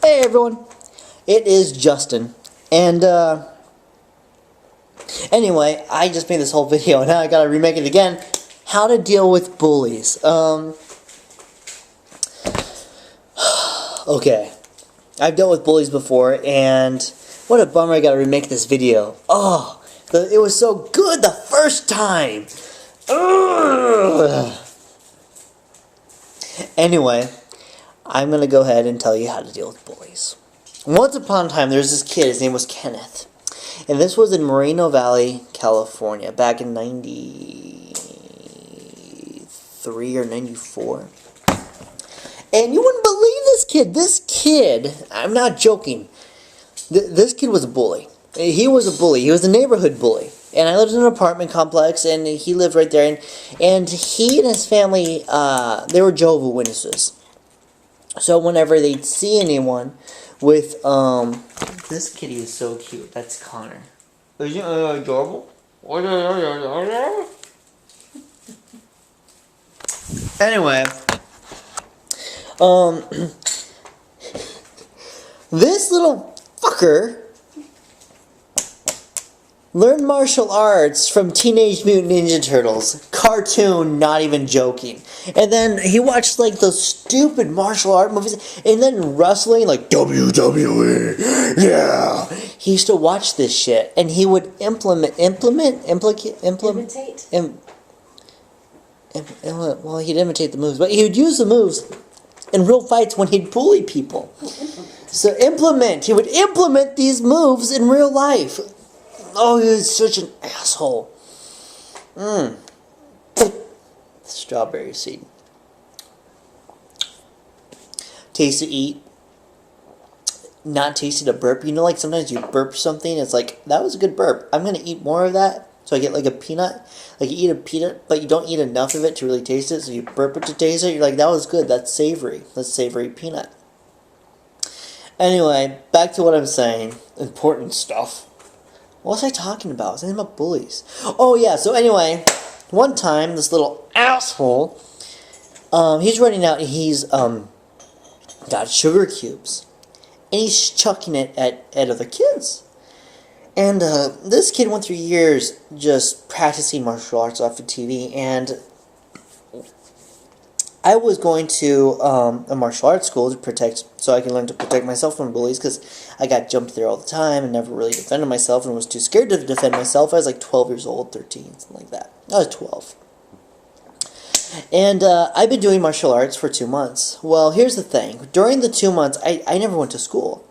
Hey everyone, it is Justin, and anyway, I just made this whole video, and now I gotta remake it again. How to deal with bullies. Okay, I've dealt with bullies before, and what a bummer I gotta remake this video. Oh, it was so good the first time. Ugh. Anyway, I'm gonna go ahead and tell you how to deal with bullies. Once upon a time, there was this kid, his name was Kenneth. And this was in Moreno Valley, California, back in 93 or 94. And you wouldn't believe this kid. This kid, I'm not joking, this kid was a bully. He was a bully. He was a neighborhood bully. And I lived in an apartment complex, and he lived right there. And he and his family, they were Jehovah's Witnesses. So whenever they'd see anyone with, this kitty is so cute. That's Connor. Is it adorable? Anyway, this little fucker learned martial arts from Teenage Mutant Ninja Turtles. Cartoon, not even joking. And then he watched like those stupid martial art movies, and then wrestling, like WWE. Yeah. He used to watch this shit, and he would imitate. Well, he'd imitate the moves, but he would use the moves in real fights when he'd bully people. So he would implement these moves in real life. Oh, he was such an asshole. Strawberry seed. Tasty to eat. Not tasty to burp. You know, like sometimes you burp something, it's like, that was a good burp. I'm going to eat more of that. So I get like a peanut. Like you eat a peanut, but you don't eat enough of it to really taste it. So you burp it to taste it. You're like, that was good. That's savory. That's savory peanut. Anyway, back to what I'm saying. Important stuff. What was I talking about? I was talking about bullies. Oh yeah, so anyway, one time, this little asshole, he's running out and he's, got sugar cubes. And he's chucking it at other kids. And, this kid went through years just practicing martial arts off of TV, and I was going to a martial arts school so I can learn to protect myself from bullies, because I got jumped there all the time and never really defended myself and was too scared to defend myself. I was like 12 years old, 13, something like that. I was 12. And I've been doing martial arts for 2 months. Well, here's the thing. During the 2 months, I never went to school.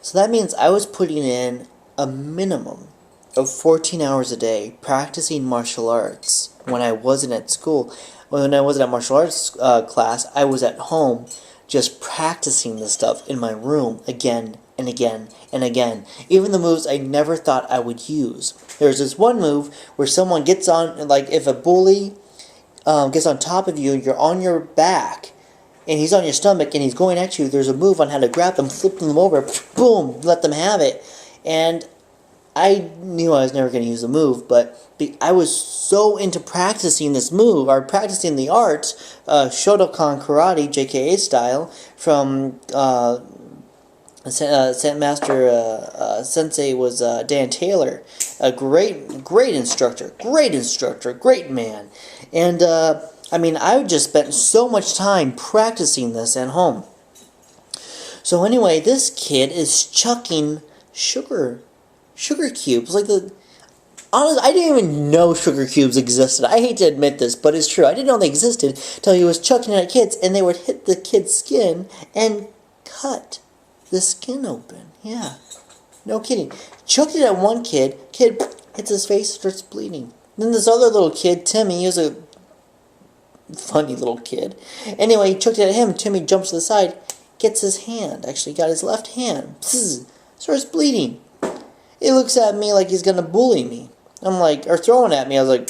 So that means I was putting in a minimum of 14 hours a day practicing martial arts when I wasn't at school. When I wasn't at martial arts class, I was at home just practicing this stuff in my room again and again and again. Even the moves I never thought I would use. There's this one move where someone gets on, like if a bully gets on top of you, you're on your back, and he's on your stomach, and he's going at you, there's a move on how to grab them, flip them over, boom, let them have it. And I knew I was never going to use the move, but I was so into practicing this move, or practicing the art, Shotokan Karate, JKA style, from Master Sensei was Dan Taylor, a great instructor, great man. And, I mean, I just spent so much time practicing this at home. So anyway, this kid is chucking sugar cubes, like honestly, I didn't even know sugar cubes existed. I hate to admit this, but it's true. I didn't know they existed until he was chucking it at kids, and they would hit the kid's skin and cut the skin open. Yeah, no kidding. Chucked it at one kid hits his face, starts bleeding. Then this other little kid, Timmy, he was a funny little kid. Anyway, he chucked it at him. Timmy jumps to the side, gets his hand. Actually, got his left hand. Starts bleeding. He looks at me like he's gonna bully me. I'm like, or throwing at me. I was like,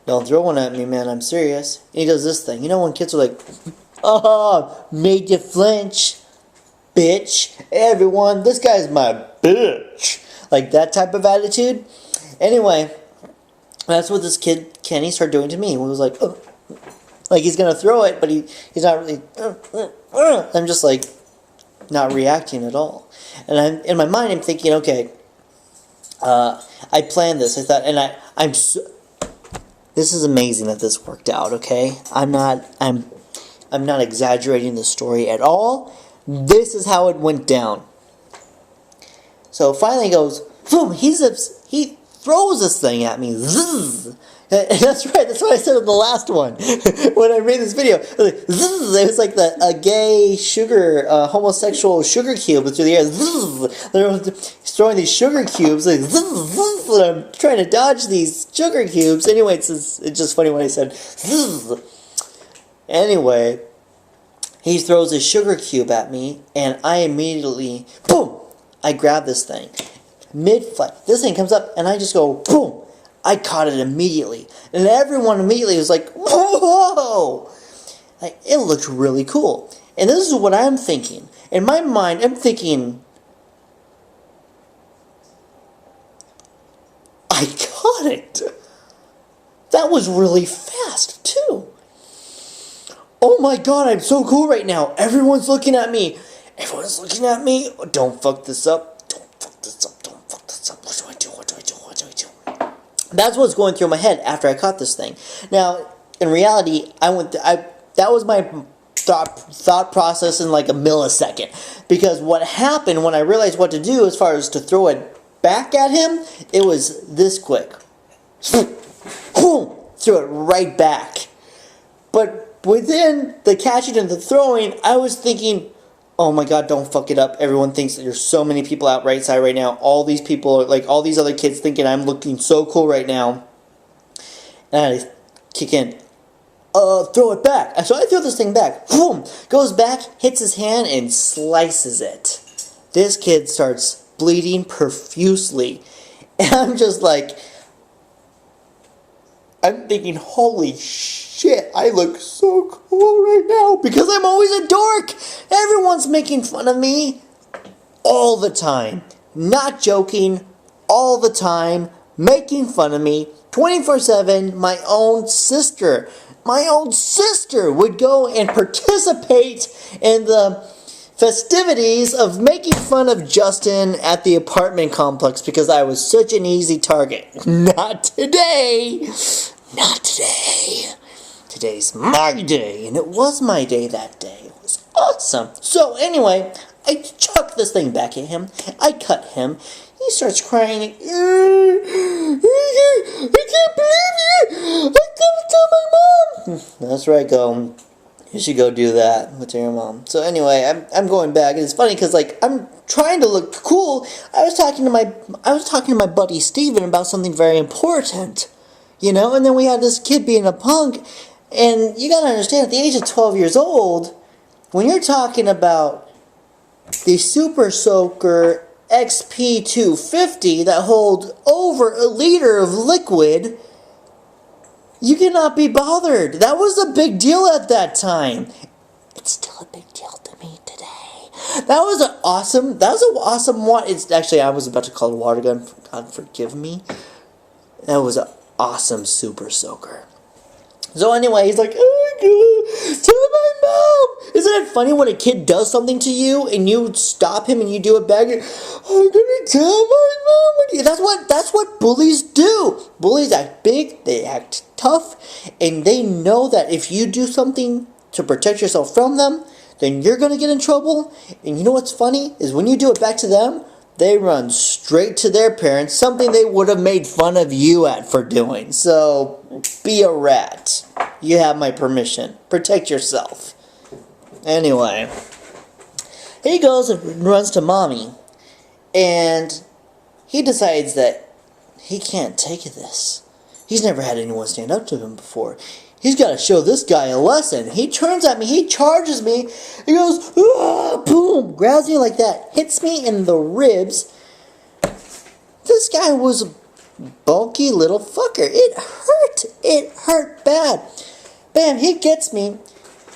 don't throw one at me, man. I'm serious. And he does this thing. You know when kids are like, oh, made you flinch, bitch. Hey, everyone, this guy's my bitch. Like that type of attitude. Anyway, that's what this kid, Kenny, started doing to me. He was like, like he's gonna throw it, but he's not really. I'm just like, not reacting at all. And in my mind, I'm thinking, okay, I planned this. I thought, and I'm so, this is amazing that this worked out. Okay, I'm not exaggerating the story at all. This is how it went down. So finally, he goes, boom. He throws this thing at me. Zzz. That's right. That's what I said in the last one when I made this video. It was like a gay sugar, homosexual sugar cube through the air. They're throwing these sugar cubes. Like, and I'm trying to dodge these sugar cubes. Anyway, it's just funny when I said. Anyway, he throws a sugar cube at me, and I immediately, boom! I grab this thing. Mid-flight, this thing comes up, and I just go, boom! I caught it immediately. And everyone immediately was like, whoa! Like, it looked really cool. And this is what I'm thinking. In my mind, I'm thinking, I caught it. That was really fast, too. Oh my god, I'm so cool right now. Everyone's looking at me. Everyone's looking at me. Don't fuck this up. Don't fuck this up. Don't fuck this up. What do I do? What do I do? What do I do? That's what's going through my head after I caught this thing. Now, in reality, that was my thought process in like a millisecond. Because what happened when I realized what to do as far as to throw it back at him, it was this quick. Boom! Threw it right back. But within the catching and the throwing, I was thinking, oh my god, don't fuck it up. Everyone thinks that there's so many people out right side right now. All these people, like all these other kids thinking I'm looking so cool right now. And I kick in. Throw it back. So I throw this thing back. Boom! Goes back, hits his hand, and slices it. This kid starts bleeding profusely. And I'm just like, I'm thinking, holy shit, I look so cool right now because I'm always a dork. Everyone's making fun of me all the time. Not joking, all the time, making fun of me 24/7. My own sister would go and participate in the festivities of making fun of Justin at the apartment complex because I was such an easy target. Not today. Not today. Today's my day, and it was my day that day. It was awesome. So anyway, I chuck this thing back at him. I cut him. He starts crying. I can't believe you. I gotta tell my mom. That's right, go. You should go do that with your mom. So anyway, I'm going back, and it's funny because like I'm trying to look cool. I was talking to my buddy Steven about something very important, you know. And then we had this kid being a punk, and you gotta understand, at the age of 12 years old, when you're talking about the Super Soaker XP250 that holds over a liter of liquid, you cannot be bothered. That was a big deal at that time. It's still a big deal to me today. That was an awesome one. It's actually, I was about to call it a water gun. God forgive me. That was an awesome Super Soaker. So anyway, he's like, oh my god, tell my mom. Isn't it funny when a kid does something to you and you stop him and you do it back? I'm gonna tell my mom. That's what bullies do. Bullies act big, they act tough, and they know that if you do something to protect yourself from them, then you're gonna get in trouble. And you know what's funny is when you do it back to them, they run straight to their parents, something they would have made fun of you at for doing. So, be a rat. You have my permission. Protect yourself. Anyway, he goes and runs to mommy, and he decides that he can't take this. He's never had anyone stand up to him before. He's got to show this guy a lesson. He turns at me. He charges me. He goes, ah, boom, grabs me like that, hits me in the ribs. This guy was a bulky little fucker. It hurt. It hurt bad. Bam, he gets me.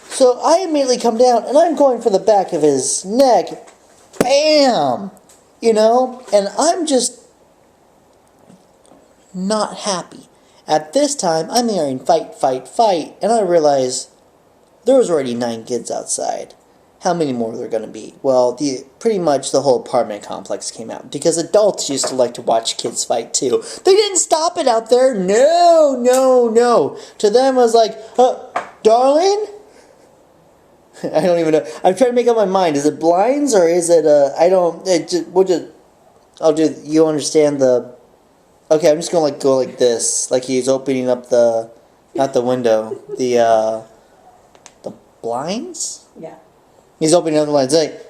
So I immediately come down, and I'm going for the back of his neck. Bam! You know? And I'm just not happy. At this time, I'm hearing fight, fight, fight, and I realize there was already 9 kids outside. how many more are there going to be? Well, pretty much the whole apartment complex came out, because adults used to like to watch kids fight too. They didn't stop it out there. No, no, no. To them, it was like, darling? I don't even know. I'm trying to make up my mind. Is it blinds or is it, I'll do, you understand the, okay, I'm just going to like go like this. Like he's opening up the, not the window, the blinds? Yeah. He's opening up the blinds. Like,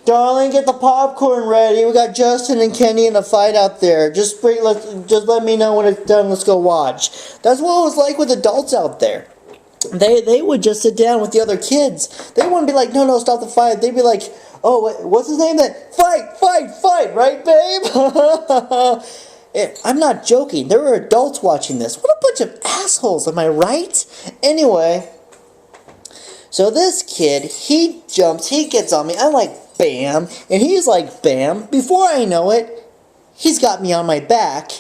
darling, get the popcorn ready. We got Justin and Kenny in a fight out there. Just let me know when it's done. Let's go watch. That's what it was like with adults out there. They would just sit down with the other kids. They wouldn't be like, no, stop the fight. They'd be like, oh, what's his name? Fight, right, babe? I'm not joking. There were adults watching this. What a bunch of assholes, am I right? Anyway, so this kid, he jumps, he gets on me. I'm like, bam. And he's like, bam. Before I know it, he's got me on my back.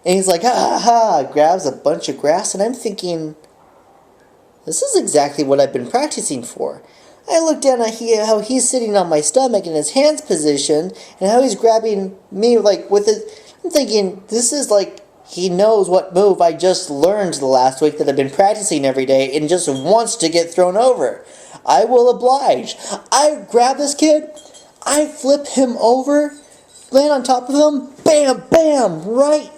And he's like, grabs a bunch of grass. And I'm thinking, this is exactly what I've been practicing for. I look down at how he's sitting on my stomach in his hands position, and how he's grabbing me like with it. I'm thinking, this is like he knows what move I just learned the last week that I've been practicing every day and just wants to get thrown over. I will oblige. I grab this kid, I flip him over, land on top of him, bam, bam, right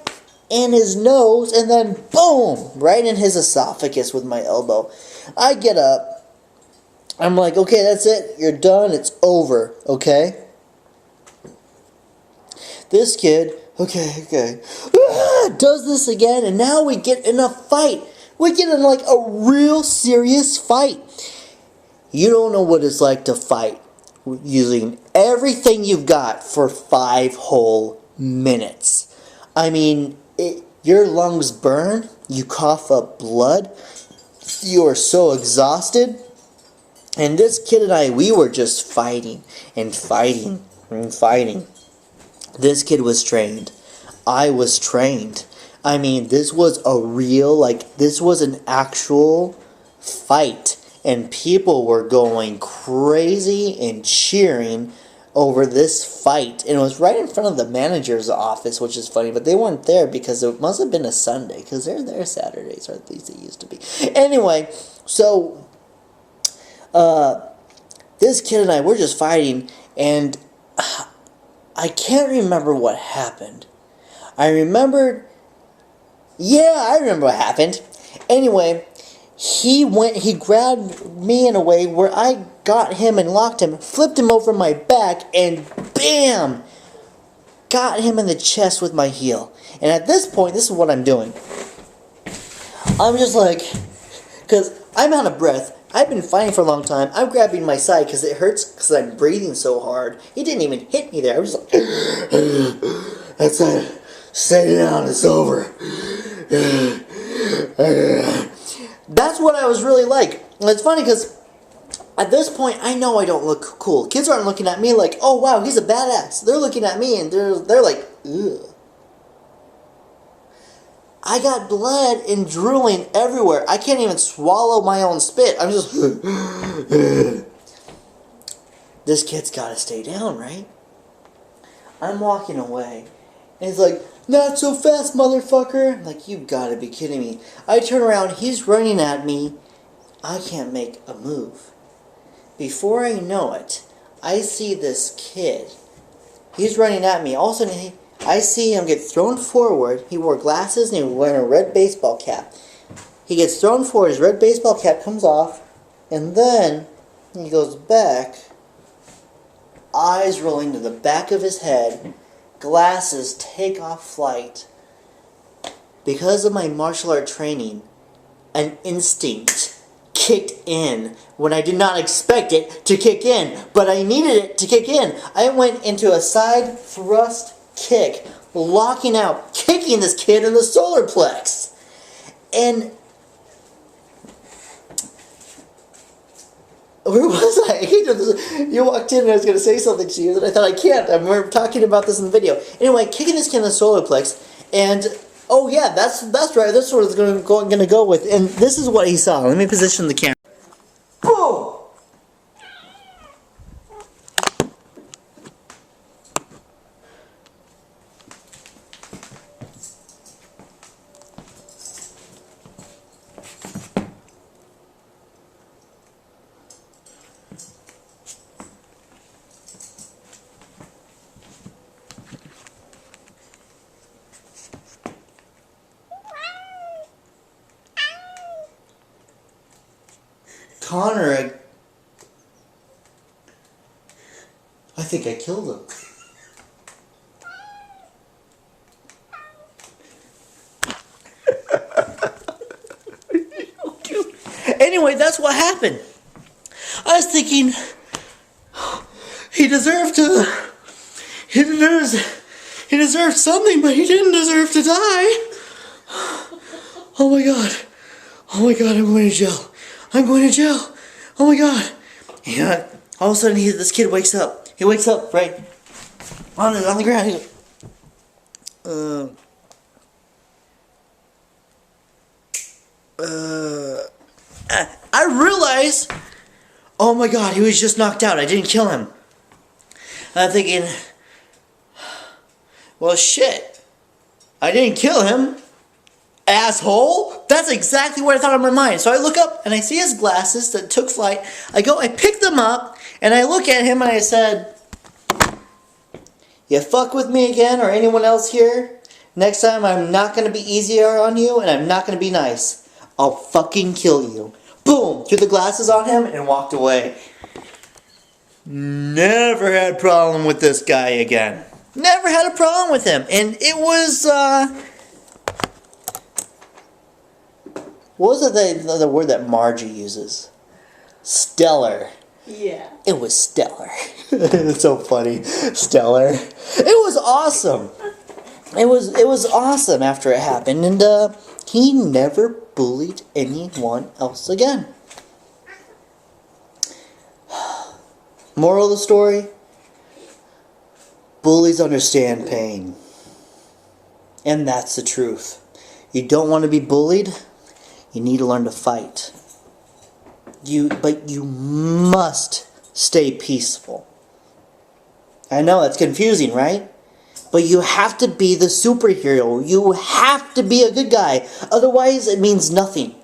in his nose, and then boom, right in his esophagus with my elbow. I get up. I'm like, okay, that's it. You're done. It's over. Okay? This kid, okay, does this again, and now we get in a fight. We get in like a real serious fight. You don't know what it's like to fight using everything you've got for 5 whole minutes. I mean, your lungs burn, you cough up blood, you are so exhausted. And this kid and I, we were just fighting and fighting and fighting. This kid was trained. I was trained. I mean, this was a real, this was an actual fight. And people were going crazy and cheering over this fight, and it was right in front of the manager's office, which is funny, but they weren't there because it must have been a Sunday, because they're there Saturdays, or at least they used to be. Anyway, so this kid and I, we're just fighting, and I can't remember what happened. I remember what happened. Anyway, he grabbed me in a way where I got him and locked him, flipped him over my back, and bam! Got him in the chest with my heel. And at this point, this is what I'm doing. I'm just like, because I'm out of breath. I've been fighting for a long time. I'm grabbing my side because it hurts because I'm breathing so hard. He didn't even hit me there. I was just like, that's it. Stay down. It's over. That's what I was really like. And it's funny because at this point, I know I don't look cool. Kids aren't looking at me like, oh wow, he's a badass. They're looking at me and they're like, ugh. I got blood and drooling everywhere. I can't even swallow my own spit. I'm just... This kid's got to stay down, right? I'm walking away. And he's like, not so fast, motherfucker. I'm like, you gotta be kidding me. I turn around. He's running at me. I can't make a move. Before I know it, I see this kid. He's running at me. All of a sudden, I see him get thrown forward. He wore glasses and he was wearing a red baseball cap. He gets thrown forward, his red baseball cap comes off, and then he goes back, eyes rolling to the back of his head, glasses take off flight. Because of my martial art training, an instinct kicked in when I did not expect it to kick in, but I needed it to kick in. I went into a side thrust kick, locking out, kicking this kid in the solar plex. And where was I? You walked in and I was going to say something to you, and I thought I can't. We're talking about this in the video. Anyway, kicking this kid in the solar plex, and oh yeah, that's right. That's what it's going to go with. And this is what he saw. Let me position the camera. Boom! Connor, I think I killed him. Anyway, that's what happened. I was thinking, he deserved something, but he didn't deserve to die. Oh my god, I'm going to jail. Oh my god. And all of a sudden, this kid wakes up. He wakes up right on the ground. He goes, I realized, oh my god, he was just knocked out. I didn't kill him. And I'm thinking, well, shit. I didn't kill him, asshole. That's exactly what I thought in my mind. So I look up and I see his glasses that took flight. I pick them up and I look at him and I said, you fuck with me again or anyone else here, next time I'm not going to be easier on you and I'm not going to be nice. I'll fucking kill you. Boom! Threw the glasses on him and walked away. Never had a problem with this guy again. Never had a problem with him. And it was, what was the word that Margie uses? Stellar. Yeah. It was stellar. It's so funny. Stellar. It was awesome. It was awesome after it happened. And, he never bullied anyone else again. Moral of the story? Bullies understand pain. And that's the truth. You don't want to be bullied, you need to learn to fight. But you must stay peaceful. I know, it's confusing, right? But you have to be the superhero. You have to be a good guy. Otherwise, it means nothing.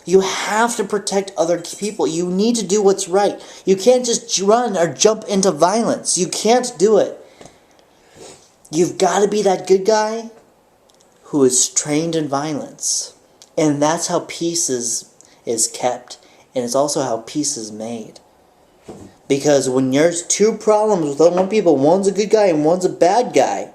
You have to protect other people. You need to do what's right. You can't just run or jump into violence. You can't do it. You've got to be that good guy who is trained in violence. And that's how peace is kept. And it's also how peace is made. Because when there's two problems with one people, one's a good guy and one's a bad guy,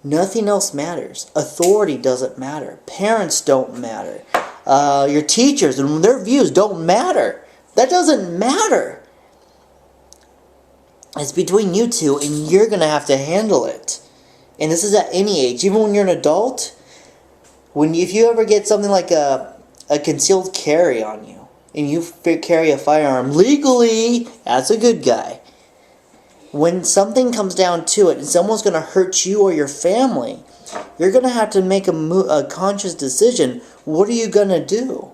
nothing else matters. Authority doesn't matter. Parents don't matter. Your teachers and their views don't matter. That doesn't matter. It's between you two, and you're going to have to handle it. And this is at any age. Even when you're an adult, if you ever get something like a concealed carry on you, and you carry a firearm legally, that's a good guy. When something comes down to it, and someone's going to hurt you or your family, you're going to have to make a conscious decision. What are you going to do?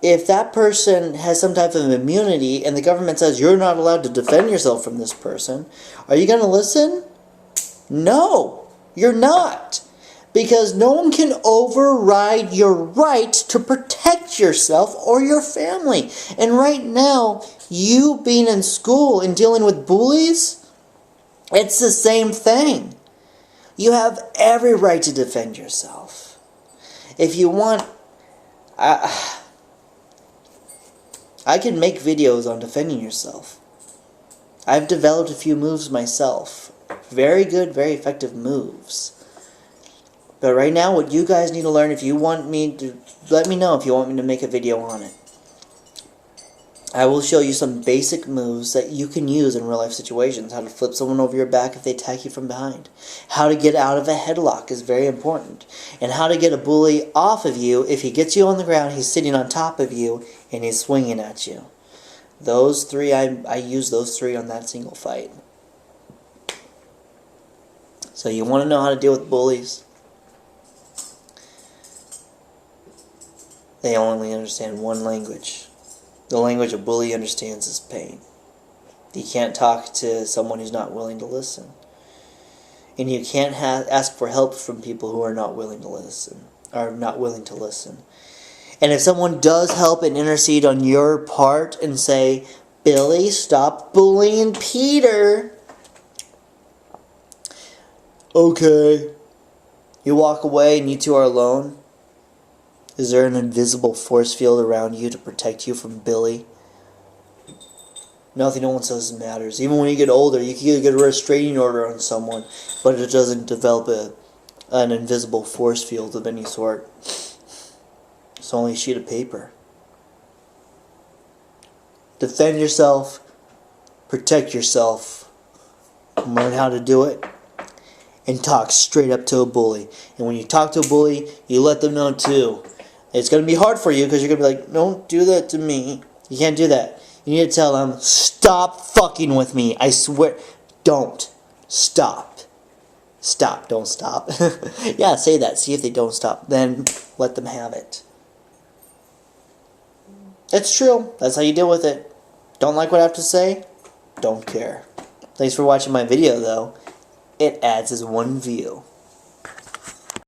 If that person has some type of immunity, and the government says you're not allowed to defend yourself from this person, are you going to listen? No, you're not. Because no one can override your right to protect yourself or your family. And right now, you being in school and dealing with bullies, it's the same thing. You have every right to defend yourself. If you want, I can make videos on defending yourself. I've developed a few moves myself. Very good, very effective moves. But right now, what you guys need to learn, if you want me to, let me know if you want me to make a video on it. I will show you some basic moves that you can use in real life situations. How to flip someone over your back if they attack you from behind. How to get out of a headlock is very important. And how to get a bully off of you. If he gets you on the ground, he's sitting on top of you and he's swinging at you. Those three, I use those three on that single fight. So you want to know how to deal with bullies? They only understand one language. The language a bully understands is pain. You can't talk to someone who's not willing to listen. And you can't ask for help from people who are not willing to listen. And if someone does help and intercede on your part and say, Billy, stop bullying Peter. Okay. You walk away and you two are alone. Is there an invisible force field around you to protect you from Billy? Nothing else matters. Even when you get older, you can get a restraining order on someone, but it doesn't develop an invisible force field of any sort. It's only a sheet of paper. Defend yourself, protect yourself, learn how to do it, and talk straight up to a bully. And when you talk to a bully, you let them know too. It's going to be hard for you because you're going to be like, don't do that to me. You can't do that. You need to tell them, stop fucking with me. I swear. Don't. Stop. Stop. Don't stop. Yeah, say that. See if they don't stop. Then let them have it. It's true. That's how you deal with it. Don't like what I have to say? Don't care. Thanks for watching my video, though. It adds as one view.